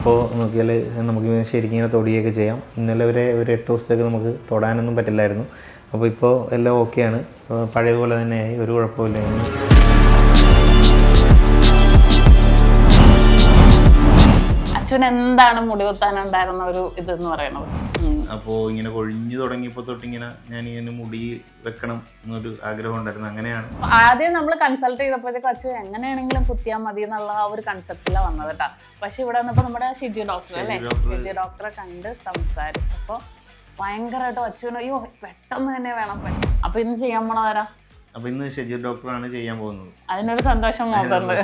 അപ്പോൾ നോക്കിയാൽ നമുക്ക് ശരിക്കും ഇങ്ങനെ തൊടുകയൊക്കെ ചെയ്യാം. ഇന്നലെ വരെ ഒരു 8 ദിവസത്തേക്ക് നമുക്ക് തൊടാനൊന്നും പറ്റില്ലായിരുന്നു. അപ്പോൾ ഇപ്പോൾ എല്ലാം ഓക്കെയാണ്, പഴയപോലെ തന്നെയായി, ഒരു കുഴപ്പമില്ല. അച്ഛൻ എന്താണ് മുടി കുത്താനുണ്ടായിരുന്ന ഒരു ഇതെന്ന് പറയുന്നത്? അപ്പോൾ ഇങ്ങനെ കൊഴിഞ്ഞു തുടങ്ങിയപ്പോൾ തൊട്ട് ഞാനിങ്ങനെ മുടി വെക്കണം എന്നൊരു ആഗ്രഹം ഉണ്ടായിരുന്നു. അങ്ങനെയാണ് ആദ്യം നമ്മൾ കൺസൾട്ട് ചെയ്തപ്പോഴത്തേക്കും അച്ഛൻ എങ്ങനെയാണെങ്കിലും കുത്തിയാൽ മതി എന്നുള്ള ആ ഒരു കൺസെപ്റ്റിലാണ് വന്നത് കേട്ടോ. പക്ഷെ ഇവിടെ വന്നപ്പോൾ നമ്മുടെ ഷിജി ഡോക്ടർ അല്ലേ, ഷിജി ഡോക്ടറെ കണ്ട് സംസാരിച്ചപ്പോൾ ഭയങ്കരമായിട്ട് അച്ഛന് അയ്യോ പെട്ടെന്ന് തന്നെ വേണം. അപ്പൊ ഇന്ന് ചെയ്യാൻ പോണതാരാ? അപ്പൊ ഇന്ന് ഷിജി ഡോക്ടറാണ് ചെയ്യാൻ പോകുന്നത്. അതിനൊരു സന്തോഷം നോക്കുന്നത്.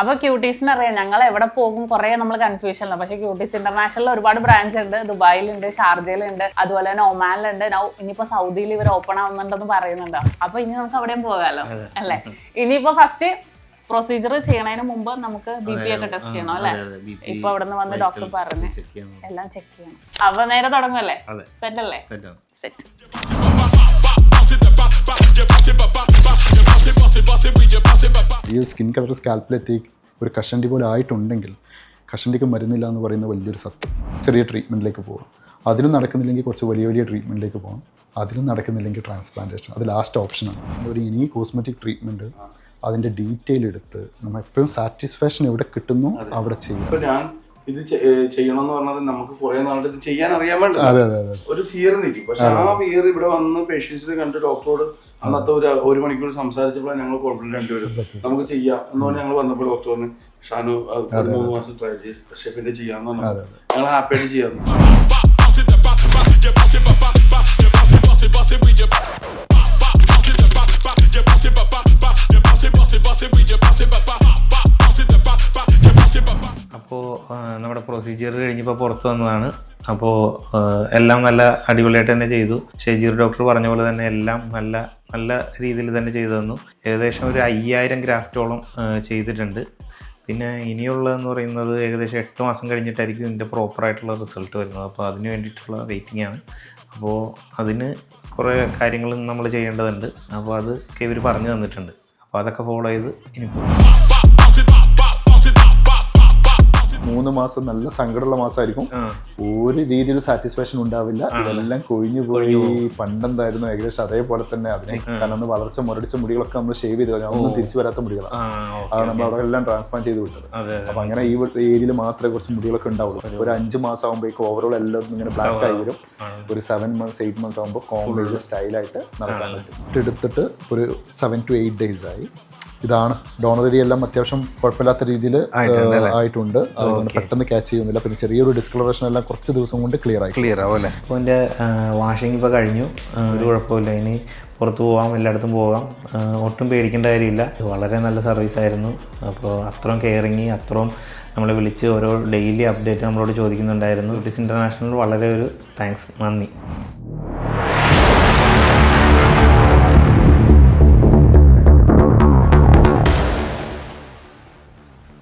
അപ്പൊ ക്യൂട്ടീസിന് അറിയാം ഞങ്ങൾ എവിടെ പോകും കുറെ നമ്മൾ കൺഫ്യൂഷനിലാണ്. പക്ഷെ ക്യൂട്ടീസ് ഇന്റർനാഷണലിൽ ഒരുപാട് ബ്രാഞ്ച് ഉണ്ട്. ദുബായിലുണ്ട്, ഷാർജയിലുണ്ട്, അതുപോലെ തന്നെ ഒമാനിലുണ്ട്. ഇനിയിപ്പോ സൗദിയിൽ ഇവർ ഓപ്പൺ ആവുന്നുണ്ടെന്ന് പറയുന്നുണ്ട്. അപ്പൊ ഇനി നമുക്ക് അവിടെയും പോകാമല്ലോ അല്ലേ? ഇനിയിപ്പോ ഫസ്റ്റ് പ്രൊസീജിയർ ചെയ്യണതിന് മുമ്പ് നമുക്ക് BP ഒക്കെ ടെസ്റ്റ് ചെയ്യണം അല്ലേ? ഇപ്പൊ അവിടെ നിന്ന് വന്ന് ഡോക്ടർ പറഞ്ഞു എല്ലാം ചെക്ക് ചെയ്യണം. അപ്പൊ നേരെ തുടങ്ങുമല്ലേ? സെറ്റ് അല്ലേ? സെറ്റ്. ഈ സ്കിൻ കളർ സ്കാൽപ്പിലെത്തി ഒരു കഷണ്ടി പോലെ ആയിട്ടുണ്ടെങ്കിൽ കഷണ്ടിക്ക് മരുന്നില്ല എന്ന് പറയുന്ന വലിയൊരു സത്യം. ചെറിയ ട്രീറ്റ്മെൻറ്റിലേക്ക് പോകും. അതിനും നടക്കുന്നില്ലെങ്കിൽ കുറച്ച് വലിയ വലിയ ട്രീറ്റ്മെൻറ്റിലേക്ക് പോകണം. അതിനും നടക്കുന്നില്ലെങ്കിൽ ട്രാൻസ്പ്ലാന്റേഷൻ അത് ലാസ്റ്റ് ഓപ്ഷനാണ്. ഒരു ഇനി കോസ്മെറ്റിക് ട്രീറ്റ്മെൻറ്റ് അതിൻ്റെ ഡീറ്റെയിൽ എടുത്ത് നമ്മൾ എപ്പോഴും സാറ്റിസ്ഫാക്ഷൻ എവിടെ കിട്ടുന്നു അവിടെ ചെയ്യും. ഇത് ചെയ്യണമെന്ന് പറഞ്ഞാൽ നമുക്ക് കുറെ നാളുടെ ഇത് ചെയ്യാൻ അറിയാൻ വേണ്ടി ഒരു ഫിയർ നിൽക്കും. പക്ഷെ ആ ഫിയർ ഇവിടെ വന്ന് പേഷ്യൻസിനെ കണ്ട് ഡോക്ടറോട് അന്നത്തെ ഒരു മണിക്കൂർ സംസാരിച്ചപ്പോൾ ഞങ്ങൾ കോൺഫിഡന്റ് രണ്ടുപേരും നമുക്ക് ചെയ്യാം എന്ന് പറഞ്ഞാൽ ഞങ്ങൾ വന്നപ്പോൾ ഡോക്ടർ പറഞ്ഞു ഷാനു 3 മാസം ട്രൈ ചെയ്ത് പക്ഷെ പിന്നെ ചെയ്യാന്ന് പറഞ്ഞു. ഞങ്ങൾ ഹാപ്പിയായിട്ട് ചെയ്യാന്ന്. അപ്പോൾ നമ്മുടെ പ്രൊസീജിയർ കഴിഞ്ഞപ്പോൾ പുറത്ത് വന്നതാണ്. അപ്പോൾ എല്ലാം നല്ല അടിപൊളിയായിട്ട് തന്നെ ചെയ്തു. ഷെജീർ ഡോക്ടർ പറഞ്ഞ പോലെ തന്നെ എല്ലാം നല്ല രീതിയിൽ തന്നെ ചെയ്തു തന്നു. ഏകദേശം ഒരു 5000 ഗ്രാഫ്റ്റോളം ചെയ്തിട്ടുണ്ട്. പിന്നെ ഇനിയുള്ളതെന്ന് പറയുന്നത് ഏകദേശം 8 മാസം കഴിഞ്ഞിട്ടായിരിക്കും ഇതിൻ്റെ പ്രോപ്പറായിട്ടുള്ള റിസൾട്ട് വരുന്നത്. അപ്പോൾ അതിന് വേണ്ടിയിട്ടുള്ള വെയിറ്റിംഗ് ആണ്. അപ്പോൾ അതിന് കുറേ കാര്യങ്ങൾ നമ്മൾ ചെയ്യേണ്ടതുണ്ട്. അപ്പോൾ അതൊക്കെ ഇവർ പറഞ്ഞു തന്നിട്ടുണ്ട്. അപ്പോൾ അതൊക്കെ ഫോളോ ചെയ്ത് ഇനി പോകും. 3 മാസം നല്ല സങ്കടമുള്ള മാസമായിരിക്കും. ഒരു രീതിയിൽ സാറ്റിസ്ഫാക്ഷൻ ഉണ്ടാവില്ല. ഇതെല്ലാം കൊഴിഞ്ഞു പോയി പണ്ടെന്തായിരുന്നു ഏകദേശം അതേപോലെ തന്നെ അതിനെ കാരണം വളർച്ച മുരടിച്ച മുടികളൊക്കെ നമ്മൾ ഷേവ് ചെയ്ത് ഒന്നും തിരിച്ചു വരാത്ത മുടികളാണ്. അത് നമ്മൾ അവിടെ എല്ലാം ട്രാൻസ്പ്ലാന്റ് ചെയ്ത് വിട്ടത്. അപ്പൊ അങ്ങനെ ഈ ഏരിയയിൽ മാത്രമേ കുറച്ച് മുടികളൊക്കെ ഉണ്ടാവുള്ളൂ. ഒരു 5 മാസം ആകുമ്പോഴേക്കും ഓവറോൾ എല്ലാം ഇങ്ങനെ ബ്ലാക്ക് ആയി വരും. ഒരു 7 months 8 months ആകുമ്പോൾ കോംബ് സ്റ്റൈലായിട്ട് നടക്കാൻ പറ്റും. എടുത്തിട്ട് ഒരു 7 to 8 days ആയി. ഇതാണ് ഡോണറി എല്ലാം അത്യാവശ്യം കുഴപ്പമില്ലാത്ത രീതിയിൽ ആയിട്ടുണ്ട്. അതുകൊണ്ട് പെട്ടെന്ന് ക്യാച്ച് ചെയ്യുന്നില്ല. പിന്നെ ചെറിയൊരു ഡിസ്കളറേഷൻ എല്ലാം കുറച്ച് ദിവസം കൊണ്ട് ക്ലിയർ ആവും അല്ലേ? അപ്പോൾ എൻ്റെ വാഷിംഗ് ഇപ്പോൾ കഴിഞ്ഞു, ഒരു കുഴപ്പമില്ല. ഇനി പുറത്ത് പോകാം, എല്ലായിടത്തും പോകാം, ഒട്ടും പേടിക്കേണ്ട കാര്യമില്ല. വളരെ നല്ല സർവീസായിരുന്നു. അപ്പോൾ അത്രയും കെയറിങ്, അത്രയും നമ്മളെ വിളിച്ച് ഓരോ ഡെയിലി അപ്ഡേറ്റ് നമ്മളോട് ചോദിക്കുന്നുണ്ടായിരുന്നു. ക്യൂട്ടീസ് ഇൻ്റർനാഷണൽ വളരെ ഒരു താങ്ക്സ്, നന്ദി.